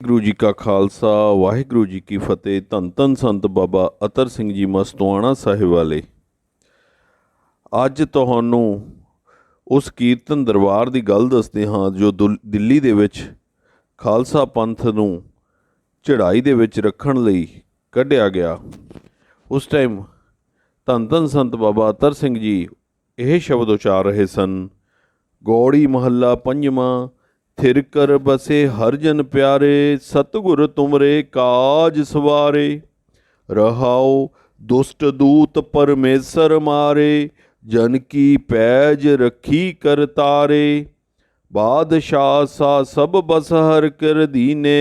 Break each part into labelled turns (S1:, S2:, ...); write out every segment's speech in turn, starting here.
S1: ਗੁਰੂ ਜੀ ਕਾ ਖਾਲਸਾ ਵਾਹਿਗੁਰੂ ਜੀ ਕੀ ਫਤਿਹ। ਧੰਨ ਧੰਨ ਸੰਤ ਬਾਬਾ ਅਤਰ ਸਿੰਘ ਜੀ ਮਸਤੋਆਣਾ ਸਾਹਿਬ ਵਾਲੇ। ਅੱਜ ਤੁਹਾਨੂੰ ਉਸ ਕੀਰਤਨ ਦਰਬਾਰ ਦੀ ਗੱਲ ਦੱਸਦੇ ਹਾਂ ਜੋ ਦਿੱਲੀ ਦੇ ਵਿੱਚ ਖਾਲਸਾ ਪੰਥ ਨੂੰ ਚੜ੍ਹਾਈ ਦੇ ਵਿੱਚ ਰੱਖਣ ਲਈ ਕੱਢਿਆ ਗਿਆ। ਉਸ ਟਾਈਮ ਧੰਨ ਧੰਨ ਸੰਤ ਬਾਬਾ ਅਤਰ ਸਿੰਘ ਜੀ ਇਹ ਸ਼ਬਦ ਉਚਾਰ ਰਹੇ ਸਨ। ਗੌੜੀ ਮਹੱਲਾ ਪੰਜਵਾਂ। थिर कर बसे हर जन प्यारे, सतगुर तुमरे काज सवारे। रहाओ दुष्ट दूत परमेसर मारे, जन की पैज रखी कर तारे। बादशाह सा सब बस हर कर दीने,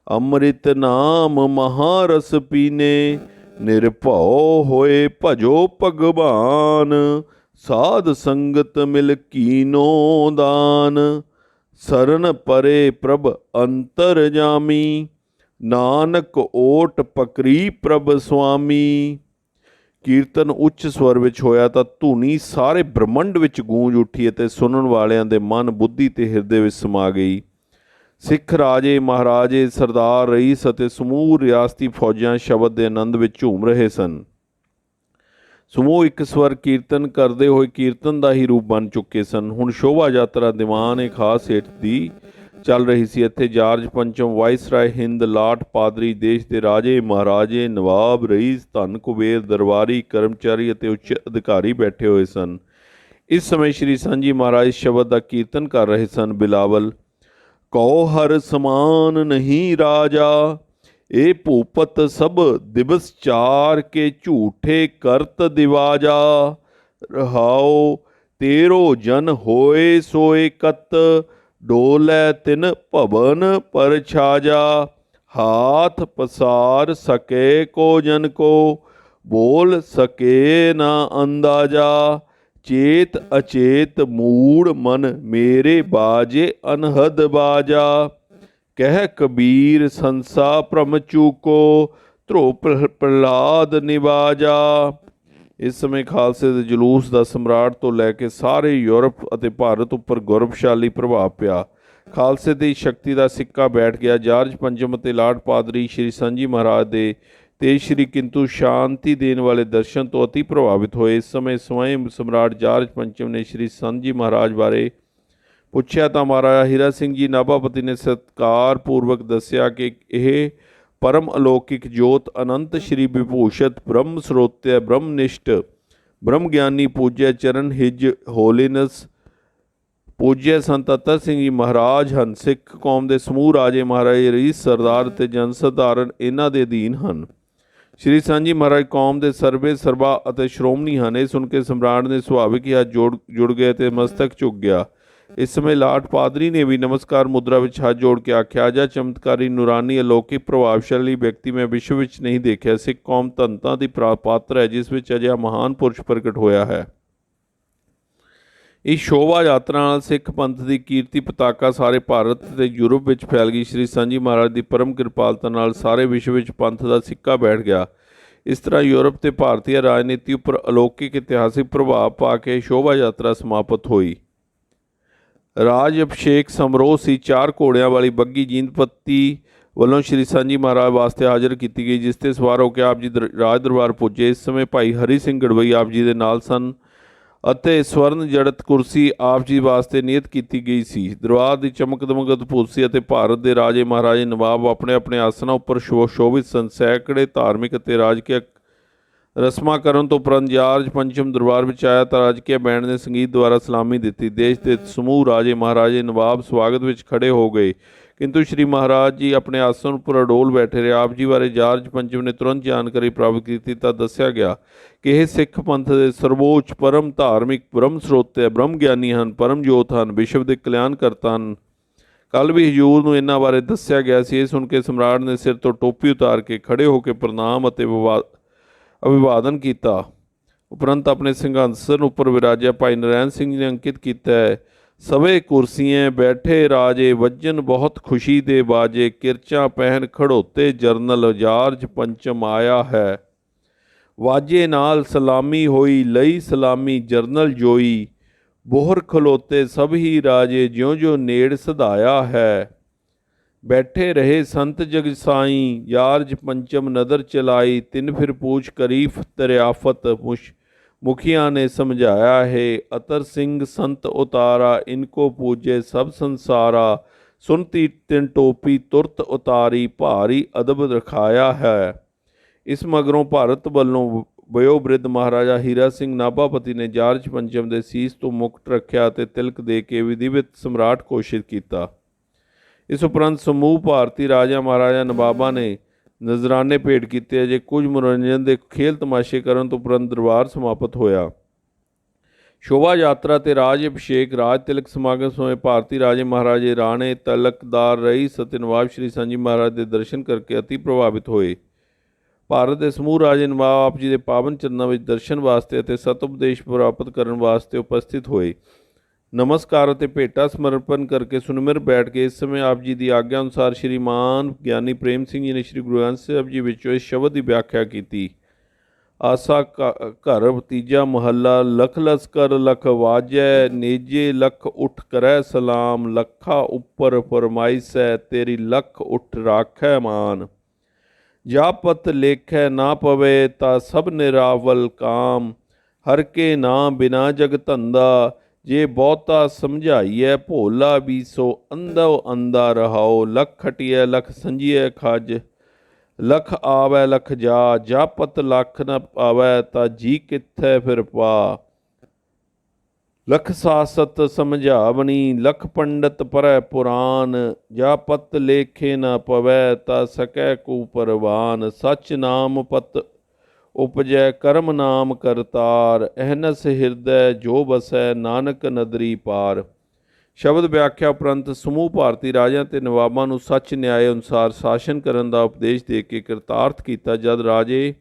S1: अमृत नाम महारस पीने। निरभौ होए भजो भगवान, साध संगत मिल कीनो दान। सरन परे प्रभ अंतर जामी, नानक ओट पकरी प्रभ स्वामी। ਕੀਰਤਨ ਉੱਚ ਸਵਰ ਵਿੱਚ ਹੋਇਆ ਤਾਂ ਧੁਨੀ ਸਾਰੇ ਬ੍ਰਹਮੰਡ ਵਿੱਚ ਗੂੰਜ ਉੱਠੀ ਅਤੇ ਸੁਣਨ ਵਾਲਿਆਂ ਦੇ ਮਨ, ਬੁੱਧੀ ਤੇ ਹਿਰਦੇ ਵਿੱਚ ਸਮਾ ਗਈ। ਸਿੱਖ ਰਾਜੇ, ਮਹਾਰਾਜੇ, ਸਰਦਾਰ, ਰਈਸ ਅਤੇ ਸਮੂਹ ਰਿਆਸਤੀ ਫੌਜਾਂ ਸ਼ਬਦ ਦੇ ਆਨੰਦ ਵਿੱਚ ਝੂਮ ਰਹੇ ਸਨ। ਸਮੂਹ ਇੱਕ ਸਵਰ ਕੀਰਤਨ ਕਰਦੇ ਹੋਏ ਕੀਰਤਨ ਦਾ ਹੀ ਰੂਪ ਬਣ ਚੁੱਕੇ ਸਨ। ਹੁਣ ਸ਼ੋਭਾ ਯਾਤਰਾ ਦੀਵਾਨ ਖਾਸ ਹੇਠ ਦੀ ਚੱਲ ਰਹੀ ਸੀ। ਇੱਥੇ ਜਾਰਜ ਪੰਚਮ, ਵਾਇਸਰਾਏ ਹਿੰਦ, ਲਾਟ ਪਾਦਰੀ, ਦੇਸ਼ ਦੇ ਰਾਜੇ, ਮਹਾਰਾਜੇ, ਨਵਾਬ, ਰਈਸ, ਧਨ ਕੁਬੇਰ, ਦਰਬਾਰੀ, ਕਰਮਚਾਰੀ ਅਤੇ ਉੱਚ ਅਧਿਕਾਰੀ ਬੈਠੇ ਹੋਏ ਸਨ। ਇਸ ਸਮੇਂ ਸ਼੍ਰੀ ਸਾਂਝੀ ਮਹਾਰਾਜ ਸ਼ਬਦ ਦਾ ਕੀਰਤਨ ਕਰ ਰਹੇ ਸਨ। ਬਿਲਾਵਲ ਕਉ ਹਰ ਸਮਾਨ ਨਹੀਂ ਰਾਜਾ, ਇਹ ਭੂਪਤ ਸਭ ਦਿਵਸ ਚਾਰ ਕੇ ਝੂਠੇ ਕਰਤ ਦਿਵਾਜਾ। ਰਹਾਓ ਤੇਰੋ ਜਨ ਹੋਏ ਸੋਏ ਕਤ, ਡੋਲੇ ਤਿਨ ਭਵਨ ਪਰ ਛਾਜਾ। ਹਾਥ ਪਸਾਰ ਸਕੇ ਕੋ ਜਨ ਕੋ, ਬੋਲ ਸਕੇ ਨਾ ਅੰਦਾਜ਼ਾ। ਚੇਤ ਅਚੇਤ ਮੂੜ ਮਨ ਮੇਰੇ ਬਾਜੇ ਅਨਹਦ ਬਾਜਾ। ਕਹਿ ਕਬੀਰ ਸੰਸਾ ਭ੍ਰਮ ਚੂਕੋ, ਧਰੋ ਪ੍ਰਹਲਾਦ ਨਿਵਾਜਾ। ਇਸ ਸਮੇਂ ਖਾਲਸੇ ਦੇ ਜਲੂਸ ਦਾ ਸਮਰਾਟ ਤੋਂ ਲੈ ਕੇ ਸਾਰੇ ਯੂਰਪ ਅਤੇ ਭਾਰਤ ਉੱਪਰ ਗੌਰਵਸ਼ਾਲੀ ਪ੍ਰਭਾਵ ਪਿਆ। ਖਾਲਸੇ ਦੀ ਸ਼ਕਤੀ ਦਾ ਸਿੱਕਾ ਬੈਠ ਗਿਆ। ਜਾਰਜ ਪੰਚਮ ਅਤੇ ਲਾਟ ਪਾਦਰੀ ਸ਼੍ਰੀ ਸਾਂਝੀ ਮਹਾਰਾਜ ਦੇ ਤੇਜ ਸ਼੍ਰੀ ਕਿੰਤੂ ਸ਼ਾਂਤੀ ਦੇਣ ਵਾਲੇ ਦਰਸ਼ਨ ਤੋਂ ਅਤੀ ਪ੍ਰਭਾਵਿਤ ਹੋਏ। ਇਸ ਸਮੇਂ ਸਵੈਂ ਸਮਰਾਟ ਜਾਰਜ ਪੰਚਮ ਨੇ ਸ਼੍ਰੀ ਸਾਂਝੀ ਮਹਾਰਾਜ ਬਾਰੇ ਪੁੱਛਿਆ ਤਾਂ ਮਹਾਰਾਜਾ ਹੀਰਾ ਸਿੰਘ ਜੀ ਨਾਭਾਪਤੀ ਨੇ ਸਤਿਕਾਰਪੂਰਵਕ ਦੱਸਿਆ ਕਿ ਇਹ ਪਰਮ ਅਲੌਕਿਕ ਜੋਤ ਅਨੰਤ ਸ਼੍ਰੀ ਵਿਭੂਸ਼ਤ ਬ੍ਰਹਮ ਸਰੋਤਿਆ ਬ੍ਰਹਮਨਿਸ਼ਟ ਬ੍ਰਹਮ ਗਿਆਨੀ ਪੂਜਿਆ ਚਰਨ ਹਿਜ ਹੋਲੀਨੈਸ ਪੂਜਿਆ ਸੰਤ ਅਤਰ ਸਿੰਘ ਜੀ ਮਹਾਰਾਜ ਹਨ। ਸਿੱਖ ਕੌਮ ਦੇ ਸਮੂਹ ਰਾਜੇ, ਮਹਾਰਾਜੇ, ਰਈਸ, ਸਰਦਾਰ ਅਤੇ ਜਨ ਸਧਾਰਨ ਇਹਨਾਂ ਦੇ ਅਧੀਨ ਹਨ। ਸ਼੍ਰੀ ਸਾਂਝੀ ਮਹਾਰਾਜ ਕੌਮ ਦੇ ਸਰਵੇ ਸਰਬਾ ਅਤੇ ਸ਼੍ਰੋਮਣੀ ਹਨ। ਇਹ ਸੁਣ ਕੇ ਸਮਰਾਟ ਨੇ ਸੁਭਾਵਿਕ ਹੀ ਹੱਥ ਜੁੜ ਗਏ ਅਤੇ ਮਸਤਕ ਝੁਕ ਗਿਆ। ਇਸ ਸਮੇਂ ਲਾਟ ਪਾਦਰੀ ਨੇ ਵੀ ਨਮਸਕਾਰ ਮੁਦਰਾ ਵਿੱਚ ਹੱਥ ਜੋੜ ਕੇ ਆਖਿਆ, ਅਜਾ ਚਮਤਕਾਰੀ, ਨੂਰਾਨੀ, ਅਲੌਕਿਕ, ਪ੍ਰਭਾਵਸ਼ਾਲੀ ਵਿਅਕਤੀ ਮੈਂ ਵਿਸ਼ਵ ਵਿੱਚ ਨਹੀਂ ਦੇਖਿਆ। ਸਿੱਖ ਕੌਮ ਧੰਨਤਾ ਦੀ ਪਾਤਰ ਹੈ ਜਿਸ ਵਿੱਚ ਅਜਿਹਾ ਮਹਾਨ ਪੁਰਸ਼ ਪ੍ਰਗਟ ਹੋਇਆ ਹੈ। ਇਸ ਸ਼ੋਭਾ ਯਾਤਰਾ ਨਾਲ ਸਿੱਖ ਪੰਥ ਦੀ ਕੀਰਤੀ ਪਤਾਕਾ ਸਾਰੇ ਭਾਰਤ ਅਤੇ ਯੂਰਪ ਵਿੱਚ ਫੈਲ ਗਈ। ਸ਼੍ਰੀ ਸਾਂਝੀ ਮਹਾਰਾਜ ਦੀ ਪਰਮ ਕਿਰਪਾਲਤਾ ਨਾਲ ਸਾਰੇ ਵਿਸ਼ਵ ਵਿੱਚ ਪੰਥ ਦਾ ਸਿੱਕਾ ਬੈਠ ਗਿਆ। ਇਸ ਤਰ੍ਹਾਂ ਯੂਰਪ ਤੇ ਭਾਰਤੀ ਰਾਜਨੀਤੀ ਉੱਪਰ ਅਲੌਕਿਕ ਇਤਿਹਾਸਿਕ ਪ੍ਰਭਾਵ ਪਾ ਕੇ ਸ਼ੋਭਾ ਯਾਤਰਾ ਸਮਾਪਤ ਹੋਈ। ਰਾਜ ਅਭਿਸ਼ੇਕ ਸਮਾਰੋਹ ਸੀ। 4 ਘੋੜਿਆਂ ਵਾਲੀ ਬੱਗੀ ਜੀਂਦਪਤੀ ਵੱਲੋਂ ਸ਼੍ਰੀ ਸਾਂਝੀ ਮਹਾਰਾਜ ਵਾਸਤੇ ਹਾਜ਼ਰ ਕੀਤੀ ਗਈ, ਜਿਸ ਤੇ ਸਵਾਰ ਹੋ ਕੇ ਆਪ ਜੀ ਰਾਜ ਦਰਬਾਰ ਪੁੱਜੇ। ਇਸ ਸਮੇਂ ਭਾਈ ਹਰੀ ਸਿੰਘ ਗੜਵਈ ਆਪ ਜੀ ਦੇ ਨਾਲ ਸਨ ਅਤੇ ਸਵਰਨ ਜੜਤ ਕੁਰਸੀ ਆਪ ਜੀ ਵਾਸਤੇ ਨਿਯਤ ਕੀਤੀ ਗਈ ਸੀ। ਦਰਬਾਰ ਦੀ ਚਮਕ ਦਮਕ ਅਦਭੁਤ ਸੀ ਅਤੇ ਭਾਰਤ ਦੇ ਰਾਜੇ, ਮਹਾਰਾਜੇ, ਨਵਾਬ ਆਪਣੇ ਆਪਣੇ ਆਸਨਾਂ ਉੱਪਰ ਸ਼ੋਭਿਤ ਸਨ। ਸੈਂਕੜੇ ਧਾਰਮਿਕ ਅਤੇ ਰਾਜਕੀय ਰਸਮਾਂ ਕਰਨ ਤੋਂ ਉਪਰੰਤ ਜਾਰਜ ਪੰਚਮ ਦਰਬਾਰ ਵਿੱਚ ਆਇਆ ਤਾਂ ਰਾਜਕੀय ਬੈਂਡ ਨੇ ਸੰਗੀਤ ਦੁਆਰਾ ਸਲਾਮੀ ਦਿੱਤੀ। ਦੇਸ਼ ਦੇ ਸਮੂਹ ਰਾਜੇ, ਮਹਾਰਾਜੇ, ਨਵਾਬ ਸਵਾਗਤ ਵਿੱਚ ਖੜੇ ਹੋ ਗਏ, ਕਿੰਤੂ ਸ਼੍ਰੀ ਮਹਾਰਾਜ ਜੀ ਆਪਣੇ ਆਸਣ ਉੱਪਰ ਅਡੋਲ ਬੈਠੇ ਰਹੇ। ਆਪ ਜੀ ਬਾਰੇ ਜਾਰਜ ਪੰਚਮ ਨੇ ਤੁਰੰਤ ਜਾਣਕਾਰੀ ਪ੍ਰਾਪਤ ਕੀਤੀ ਤਾਂ ਦੱਸਿਆ ਗਿਆ ਕਿ ਇਹ ਸਿੱਖ ਪੰਥ ਦੇ ਸਰਵੋੱਚ ਪਰਮ ਧਾਰਮਿਕ ਬ੍ਰਹਮ ਸਰੋਤੇ ਬ੍ਰਹਮ ਗਿਆਨੀ ਹਨ, ਪਰਮ ਜੋਤ ਹਨ, ਵਿਸ਼ਵ ਦੇ ਕਲਿਆਣ ਕਰਤਾ ਹਨ। ਕੱਲ੍ਹ ਵੀ ਹਜ਼ੂਰ ਨੂੰ ਇਹਨਾਂ ਬਾਰੇ ਦੱਸਿਆ ਗਿਆ ਸੀ। ਇਹ ਸੁਣ ਕੇ ਸਮਰਾਟ ਨੇ ਸਿਰ ਤੋਂ ਟੋਪੀ ਉਤਾਰ ਕੇ ਖੜੇ ਹੋ ਕੇ ਪ੍ਰਣਾਮ ਅਤੇ ਅਭਿਵਾਦਨ ਕੀਤਾ। ਉਪਰੰਤ ਆਪਣੇ ਸਿੰਘਾਸਨ ਉੱਪਰ ਵਿਰਾਜਿਆ ਭਾਈ ਨਰੈਣ ਸਿੰਘ ਜੀ ਨੇ ਅੰਕਿਤ ਕੀਤਾ ਹੈ, ਸਵੇ ਕੁਰਸੀਆਂ ਬੈਠੇ ਰਾਜੇ, ਵੱਜਣ ਬਹੁਤ ਖੁਸ਼ੀ ਦੇ ਬਾਜੇ। ਕਿਰਚਾਂ ਪਹਿਨ ਖੜੋਤੇ ਜਰਨਲ, ਜਾਰਜ ਪੰਚਮ ਆਇਆ ਹੈ। ਵਾਜੇ ਨਾਲ ਸਲਾਮੀ ਹੋਈ, ਲਈ ਸਲਾਮੀ ਜਰਨਲ ਜੋਈ। ਬੋਹਰ ਖਲੋਤੇ ਸਭ ਹੀ ਰਾਜੇ, ਜਿਉਂ ਜਿਉਂ ਨੇੜ ਸਧਾਇਆ ਹੈ। बैठे रहे संत जग साई, यारज पंचम नदर चलाई, तिन फिर पूछ करीफ दरियाफत, मुखिया ने समझाया है, अतर सिंह संत उतारा, इनको पूजे सब संसारा, सुनती तिन टोपी तुरत उतारी, भारी अदब रखाया है। इस मगरों भारत ਵੱਲੋਂ ਵਯੋਬ੍ਰਿਧ ਮਹਾਰਾਜਾ ਹੀਰਾ ਸਿੰਘ ਨਾਭਾਪਤੀ ਨੇ ਜਾਰਜ ਪੰਚਮ ਦੇ ਸੀਸ ਤੋਂ ਮੁਕਟ ਰੱਖਿਆ ਅਤੇ ਤਿਲਕ ਦੇ ਕੇ ਵਿਧੀਵਤ ਸਮਰਾਟ ਘੋਸ਼ਿਤ ਕੀਤਾ। ਇਸ ਉਪਰੰਤ ਸਮੂਹ ਭਾਰਤੀ ਰਾਜਾ ਮਹਾਰਾਜਾ ਨਵਾਬਾਂ ਨੇ ਨਜ਼ਰਾਨੇ ਭੇਟ ਕੀਤੇ। ਅਜੇ ਕੁਝ ਮਨੋਰੰਜਨ ਦੇ ਖੇਲ ਤਮਾਸ਼ੇ ਕਰਨ ਤੋਂ ਉਪਰੰਤ ਦਰਬਾਰ ਸਮਾਪਤ ਹੋਇਆ। ਸ਼ੋਭਾ ਯਾਤਰਾ ਤੇ ਰਾਜ ਅਭਿਸ਼ੇਕ ਰਾਜ ਤਿਲਕ ਸਮਾਗਮ ਸਮੇਂ ਭਾਰਤੀ ਰਾਜੇ ਮਹਾਰਾਜੇ ਰਾਣੇ ਤਲਕਦਾਰ ਰਈਸ ਅਤੇ ਨਵਾਬ ਸ਼੍ਰੀ ਸਾਂਝੀ ਮਹਾਰਾਜ ਦੇ ਦਰਸ਼ਨ ਕਰਕੇ ਅਤੀ ਪ੍ਰਭਾਵਿਤ ਹੋਏ। ਭਾਰਤ ਦੇ ਸਮੂਹ ਰਾਜੇ ਨਵਾਬ ਆਪ ਜੀ ਦੇ ਪਾਵਨ ਚਰਨਾਂ ਵਿੱਚ ਦਰਸ਼ਨ ਵਾਸਤੇ ਅਤੇ ਸਤ ਉਪਦੇਸ਼ ਪ੍ਰਾਪਤ ਕਰਨ ਵਾਸਤੇ ਉਪਸਥਿਤ ਹੋਏ। ਨਮਸਕਾਰ ਅਤੇ ਭੇਟਾ ਸਮਰਪਣ ਕਰਕੇ ਸੁਨਿਮਰ ਬੈਠ ਕੇ ਇਸ ਸਮੇਂ ਆਪ ਜੀ ਦੀ ਆਗਿਆ ਅਨੁਸਾਰ ਸ਼੍ਰੀਮਾਨ ਗਿਆਨੀ ਪ੍ਰੇਮ ਸਿੰਘ ਜੀ ਨੇ ਸ਼੍ਰੀ ਗੁਰੂ ਗ੍ਰੰਥ ਸਾਹਿਬ ਜੀ ਵਿੱਚੋਂ ਇਸ ਸ਼ਬਦ ਦੀ ਵਿਆਖਿਆ ਕੀਤੀ। ਆਸਾ ਘਰ ਤੀਜਾ ਮਹੱਲਾ, ਲਖ ਲਸਕਰ ਲਖ ਵਾਜੈ, ਨੇਜੇ ਲਖ ਉਠ ਕਰੈ ਸਲਾਮ, ਲੱਖਾ ਉੱਪਰ ਫਰਮਾਈਸੈ, ਤੇਰੀ ਲਖ ਉਠ ਰਾਖੈ ਮਾਨ। ਜਾਪਤ ਲੇਖੈ ਨਾ ਪਵੇ, ਤਾ ਸਭ ਨਿਰਾਵਲ ਕਾਮ, ਹਰ ਕੇ ਨਾਮ ਬਿਨਾ ਜਗ ਧੰਦਾ, ਜੇ ਬਹੁਤਾ ਸਮਝਾਈਐ ਭੋਲਾ ਵੀ ਸੋ ਅੰਧੋ ਅੰਧਾ ਰਹਾਓ। ਲਖ ਖਟੀਐ ਲਖ ਸੰਜੀਐ ਖਜ, ਲਖ ਆਵੈ ਲਖ ਜਾ, ਜਾਪਤ ਲਖ ਨ ਪਾਵੈ, ਤਾ ਜੀ ਕਿੱਥੈ ਫਿਰ ਪਾ। ਲਖ ਸਾਸਤ ਸਮਝਾਵਣੀ, ਲਖ ਪੰਡਤ ਪਰੈ ਪੁਰਾਨ, ਜਾਪਤ ਲੇਖੇ ਨ ਪਵੈ, ਤਾ ਸਕੈ ਕੂ ਪਰਵਾਨ। ਸਚ ਨਾਮ ਪਤ ਉਪਜੈ ਕਰਮ ਨਾਮ ਕਰਤਾਰ, ਅਹਨਸ ਹਿਰਦੈ ਜੋ ਬਸੈ, ਨਾਨਕ ਨਦਰੀ ਪਾਰ। ਸ਼ਬਦ ਵਿਆਖਿਆ ਉਪਰੰਤ ਸਮੂਹ ਭਾਰਤੀ ਰਾਜਿਆਂ ਤੇ ਨਵਾਬਾਂ ਨੂੰ ਸੱਚ ਨਿਆਏ ਅਨੁਸਾਰ ਸ਼ਾਸਨ ਕਰਨ ਦਾ ਉਪਦੇਸ਼ ਦੇ ਕੇ ਕਿਰਤਾਰਥ ਕੀਤਾ। ਜਦ ਰਾਜੇ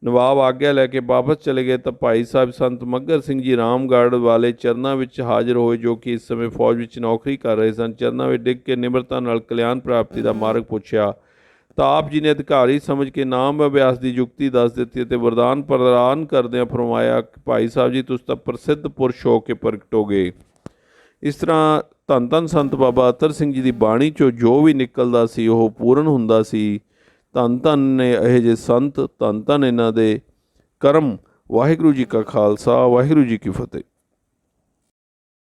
S1: ਨਵਾਬ ਆਗਿਆ ਲੈ ਕੇ ਵਾਪਸ ਚਲੇ ਗਏ ਤਾਂ ਭਾਈ ਸਾਹਿਬ ਸੰਤ ਮੱਘਰ ਸਿੰਘ ਜੀ ਰਾਮਗੜ੍ਹ ਵਾਲੇ ਚਰਨਾਂ ਵਿੱਚ ਹਾਜ਼ਰ ਹੋਏ, ਜੋ ਕਿ ਇਸ ਸਮੇਂ ਫੌਜ ਵਿੱਚ ਨੌਕਰੀ ਕਰ ਰਹੇ ਸਨ। ਚਰਨਾਂ ਵਿੱਚ ਡਿੱਗ ਕੇ ਨਿਮਰਤਾ ਨਾਲ ਕਲਿਆਣ ਪ੍ਰਾਪਤੀ ਦਾ ਮਾਰਗ ਪੁੱਛਿਆ ਤਾਂ ਆਪ ਜੀ ਨੇ ਅਧਿਕਾਰੀ ਸਮਝ ਕੇ ਨਾਮ ਅਭਿਆਸ ਦੀ ਯੁਕਤੀ ਦੱਸ ਦਿੱਤੀ ਅਤੇ ਵਰਦਾਨ ਪ੍ਰਦਾਨ ਕਰਦਿਆਂ ਫਰਮਾਇਆ ਕਿ ਭਾਈ ਸਾਹਿਬ ਜੀ ਤੁਸੀਂ ਤਾਂ ਪ੍ਰਸਿੱਧ ਪੁਰਸ਼ ਹੋ ਕੇ ਪ੍ਰਗਟੋਗੇ। ਇਸ ਤਰ੍ਹਾਂ ਧੰਨ ਧੰਨ ਸੰਤ ਬਾਬਾ ਅਤਰ ਸਿੰਘ ਜੀ ਦੀ ਬਾਣੀ 'ਚੋਂ ਜੋ ਵੀ ਨਿਕਲਦਾ ਸੀ ਉਹ ਪੂਰਨ ਹੁੰਦਾ ਸੀ। ਧੰਨ ਧੰਨ ਨੇ ਇਹੋ ਜਿਹੇ ਸੰਤ, ਧੰਨ ਧੰਨ ਇਹਨਾਂ ਦੇ ਕਰਮ। ਵਾਹਿਗੁਰੂ ਜੀ ਕਾ ਖਾਲਸਾ, ਵਾਹਿਗੁਰੂ ਜੀ ਕੀ ਫਤਿਹ।